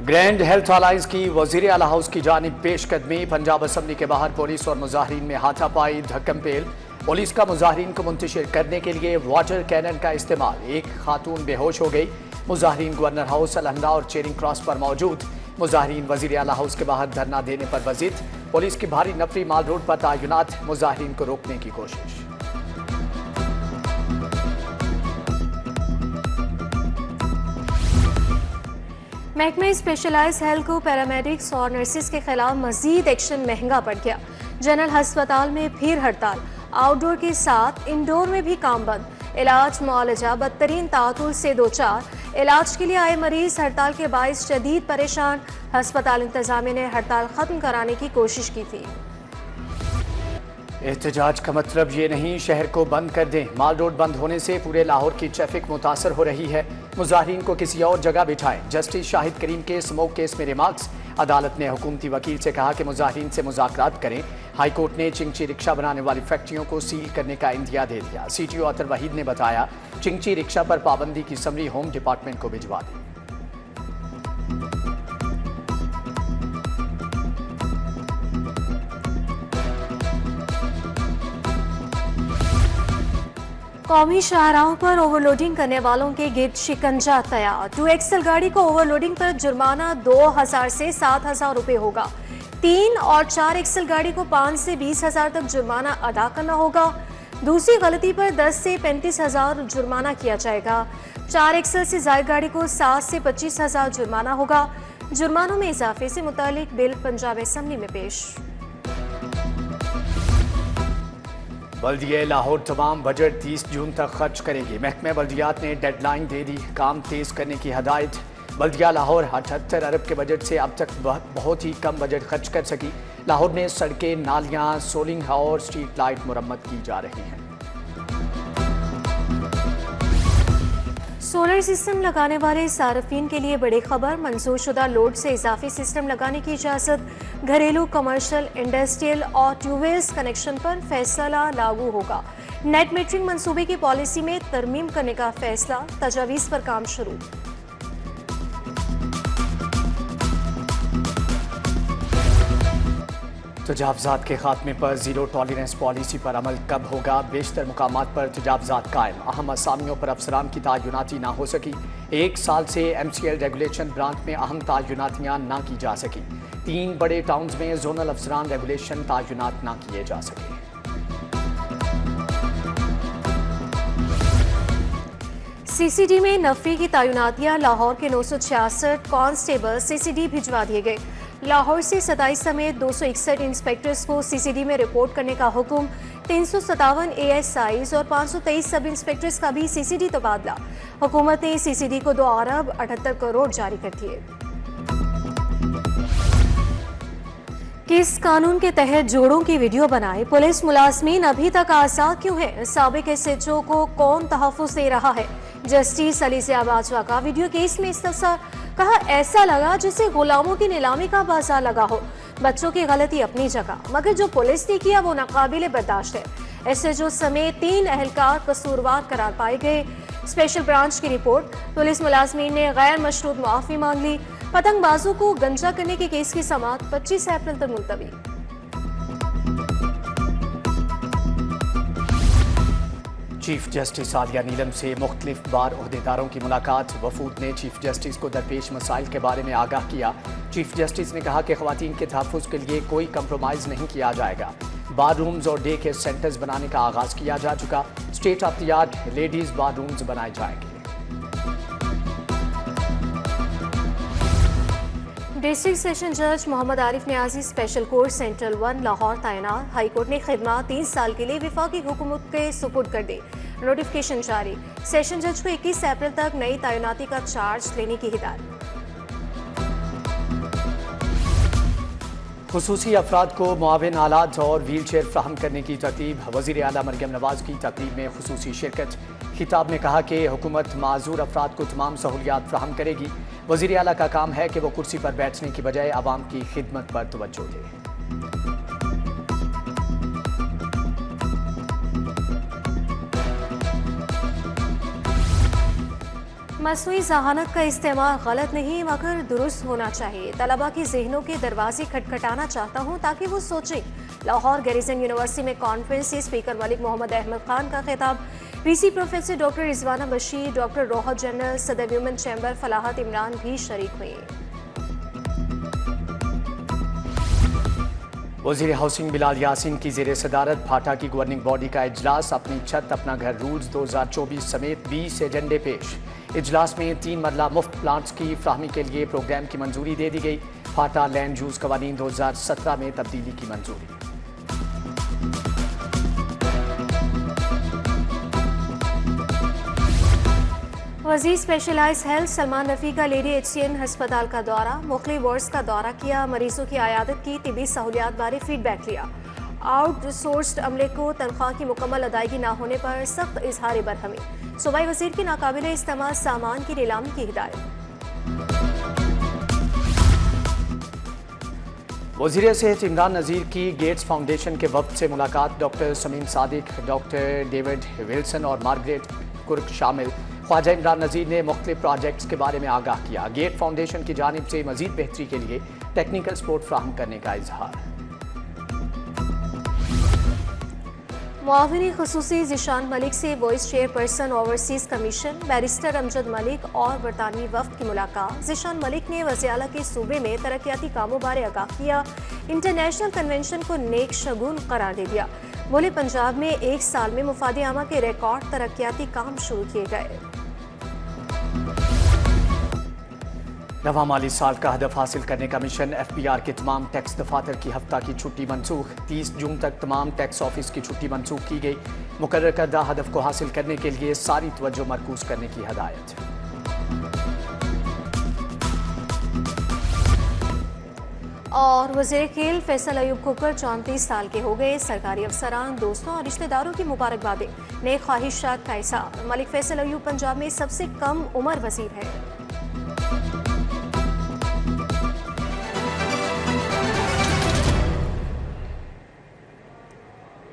Grand health alliance की वजीर आला हाउस की जानिब पेशकदमी। पंजाब असम्बली के बाहर पुलिस और मुजाहिरीन में हाथापाई धक्कम-पेल। पुलिस का मुजाहिरीन को मुंतशिर करने के लिए वाटर कैनन का इस्तेमाल। एक खातून बेहोश हो गई। मुजाहिरीन गवर्नर हाउस, अलहंदा और चेरिंग क्रॉस पर मौजूद। मुजाहिरीन वजीर आला हाउस के बाहर धरना देने पर वजीद। पुलिस की भारी नफरी माल रोड पर तैनात। मुजाहिरीन को रोकने की कोशिश। महकमे स्पेशलाइज हेल्थ को पैरामेडिक्स और नर्सिस के खिलाफ मजीद एक्शन महंगा पड़ गया। जनरल अस्पताल में फिर हड़ताल। आउटडोर के साथ इंडोर में भी काम बंद। इलाज मुआलजा बदतरीन तातुल से दो चार। इलाज के लिए आए मरीज हड़ताल के बाइस शदीद परेशान। अस्पताल इंतजामिया ने हड़ताल खत्म कराने की कोशिश की थी। एहतजाज का मतलब ये नहीं शहर को बंद कर दें। माल रोड बंद होने से पूरे लाहौर की ट्रैफिक मुतासर हो रही है। मुजाहिरीन को किसी और जगह बिठाएं। जस्टिस शाहिद करीम के स्मोक केस में रिमार्क्स। अदालत ने हुकूमती वकील से कहा कि मुजाहिरीन से मुज़ाकरात करें। हाईकोर्ट ने चिंगची रिक्शा बनाने वाली फैक्ट्रियों को सील करने का इंदिया दे दिया। CTO अतर वहीद ने बताया चिंगची रिक्शा पर पाबंदी की समरी होम डिपार्टमेंट को भिजवा दी। कौमी शाहराहों पर ओवरलोडिंग करने वालों के गिर्द शिकंजा तैयार। 2XL गाड़ी को ओवरलोडिंग पर जुर्माना 2000 से 7000 रुपए होगा। 3 और 4XL गाड़ी को 5 से 20,000 तक जुर्माना अदा करना होगा। दूसरी गलती पर 10 से 35,000 जुर्माना किया जाएगा। 4XL से जायद गाड़ी को 7 से 25,000 जुर्माना होगा। जुर्मानों में इजाफे से मुतालिक बिल पंजाब असम्बली में पेश। बल्दिया लाहौर तमाम बजट 30 जून तक खर्च करेगी। महकमे बल्दियात ने डेडलाइन दे दी। काम तेज करने की हदायत। बल्दिया लाहौर 78 अरब के बजट से अब तक बहुत ही कम बजट खर्च कर सकी। लाहौर में सड़कें, नालियां, सोलिंग और स्ट्रीट लाइट मुरम्मत की जा रही हैं। सोलर सिस्टम लगाने वाले सार्फिन के लिए बड़ी खबर। मंजूरशुदा लोड से इजाफी सिस्टम लगाने की इजाज़त। घरेलू, कमर्शियल, इंडस्ट्रियल और ट्यूबवेल्स कनेक्शन पर फैसला लागू होगा। नेट मीटरिंग मंसूबे की पॉलिसी में तरमीम करने का फैसला। तजावीज़ पर काम शुरू। तजावजात के खात्मे पर जीरो टॉलरेंस पॉलिसी पर अमल कब होगा? बेशतर मुकामात पर तजावजात कायम। अहम असामियों पर अफसरान की तयनाती ना हो सकी। 1 साल से MCL रेगुलेशन ब्रांच में अहम तयनातियाँ ना की जा सकी। 3 बड़े टाउन्स में जोनल अफसरान रेगुलेशन तयनात ना किए जा सके। CCD में नफरी की तयनातियाँ। लाहौर के 966 कांस्टेबल CCD भिजवा दिए गए। लाहौर से 27 समेत 261 इंस्पेक्टर्स को CCD में रिपोर्ट करने का हुक्म। 357 ASIs और 523 सब इंस्पेक्टर्स का भी CCD तबादला। हुकूमत ने CCD को 2 अरब 78 करोड़ जारी कर दिए। किस कानून के तहत जोड़ों की वीडियो बनाए पुलिस मुलाजमीन अभी तक आज़ाद क्यों है? साबिक SHO को कौन तहफ़्फ़ुज़ दे रहा है? जस्टिस अलीज़िया बाजवा का वीडियो केस में इस्तफसार। कहा ऐसा लगा जैसे गुलामों की नीलामी का बाजार लगा हो। बच्चों की गलती अपनी जगह, मगर जो पुलिस ने किया वो नाकाबिले बर्दाश्त है। SHO समेत 3 अहलकार कसूरवार करार पाए गए। स्पेशल ब्रांच की रिपोर्ट। पुलिस मुलाजमीन ने गैर मशरूत मुआफ़ी मांग ली। पतंगबाजों को गंजा करने के केस की समाअत 25 अप्रैल तक मुलतवी। चीफ जस्टिस आलिया नीलम से मुख्तलिफ बार ओहदेदारों की मुलाकात। वफूद ने चीफ जस्टिस को दरपेश मसाइल के बारे में आगाह किया। चीफ जस्टिस ने कहा कि ख़वातीन के तहफ़्फ़ुज़ के लिए कोई कंप्रोमाइज़ नहीं किया जाएगा। बार रूम्स और डे केयर सेंटर्स बनाने का आगाज़ किया जा चुका। State of the art ladies bar rooms बनाए जाएंगे। डिस्ट्रिक्ट सेशन जज Mohammad Arif Niazi special court central 1 Lahore तैनात। हाईकोर्ट ने खिदमत 30 साल के लिए विफाकी हुकूमत के सुपुर्द कर दी। नोटिफिकेशन जारी। सेशन जज को 21 अप्रैल तक नई तैनाती का चार्ज लेने की हिदायत। खुसूसी अफराद को मुआविन आलात और व्हील चेयर फ्राहम करने की तरतीब। वज़ीर आला मरियम नवाज की तकरीब में खुसूसी शिरकत। खिताब में कहा कि हुकूमत माजूर अफराद को तमाम सहूलियात फ्राहम करेगी। वज़ीर आला का काम है कि वो कुर्सी पर बैठने की बजाय आवाम की खिदमत पर तवज्जो दे। मसनूई जहानत का इस्तेमाल गलत नहीं मगर दुरुस्त होना चाहिए। तलबा के जहनों के दरवाजे खटखटाना चाहता हूँ ताकि वो सोचें। लाहौर गैरिसन यूनिवर्सिटी में कॉन्फ्रेंस से स्पीकर मलिक मोहम्मद अहमद खान का खिताब। VC professor doctor Rizwana Bashir, doctor Rohat general, सदर ह्यूमन चैम्बर फलाहत इमरान भी शरीक हुए। वज़ीर हाउसिंग बिलाल यासीन की ज़ेर सदारत फाटा की गवर्निंग बॉडी का इजलास। अपनी छत अपना घर रूल्स 2024 समेत 20 एजेंडे पेश। इजलास में 3 मरला मुफ्त प्लांट्स की फ्राहमी के लिए प्रोग्राम की मंजूरी दे दी गई। फाटा लैंड यूज कवानीन 2017 में तब्दीली की मंजूरी। वज़ीर स्पेशलाइज हेल्थ सलमान रफ़ी का लेडी HCN अस्पताल का दौरा। मुख्तलिफ वार्ड्स का दौरा किया। मरीजों की आयादत की, तिबी सहूलियात बारे फीडबैक लिया। आउटसोर्स्ड अमले को तनख्वाह की मुकम्मल अदायगी न होने पर सख्त इजहार बरहमी। सूबाई वज़ीर की नाकाबिल इस्तेमाल सामान की नीलामी की हिदायत। वज़ीर सेहत इमरान नज़ीर की गेट्स फाउंडेशन के वफ्द से मुलाकात। Doctor Sameen Sadiq, doctor David Wilson और मार्गरेट कुर्क शामिल। ख्वाजा इमरान नज़ीर ने मुख्तलिफ प्रोजेक्ट्स के बारे में आगाह किया। गेट फाउंडेशन की जानिब से मज़ीद बेहतरी के लिए टेक्निकल सपोर्ट फ्राहम करने का इजहार। मुआविन खुसूसी ज़िशान मलिक से voice chairperson overseas commission barrister Amjad Malik और बरतानवी वफ्द की मुलाकात। ज़िशान मलिक ने वज़ीर-ए-आला के सूबे में तरक्याती कामों बारे आगाह किया। इंटरनेशनल कन्वेंशन को नेक शगुन करार दे दिया। बोले पंजाब में 1 साल में मुफाद आमा के रिकॉर्ड तरक्याती काम शुरू किए गए। नवा माली साल का हदफ हासिल करने का मिशन। FBR के तमाम टैक्स दफातर की हफ्ता की छुट्टी मनसूख। 30 जून तक तमाम टैक्स ऑफिस की छुट्टी मनसूख की गई। मुकर्रर करदा हदफ को हासिल करने के लिए सारी तवज्जो मरकूज करने की हदायत। और वज़ीर खेल फैसल अयूब खोकर 34 साल के हो गए। सरकारी अफसरान, दोस्तों और रिश्तेदारों की मुबारकबादें। नेक ख्वाहिशात का इज़हार। मलिक फैसल अयूब पंजाब में सबसे कम उम्र वज़ीर है।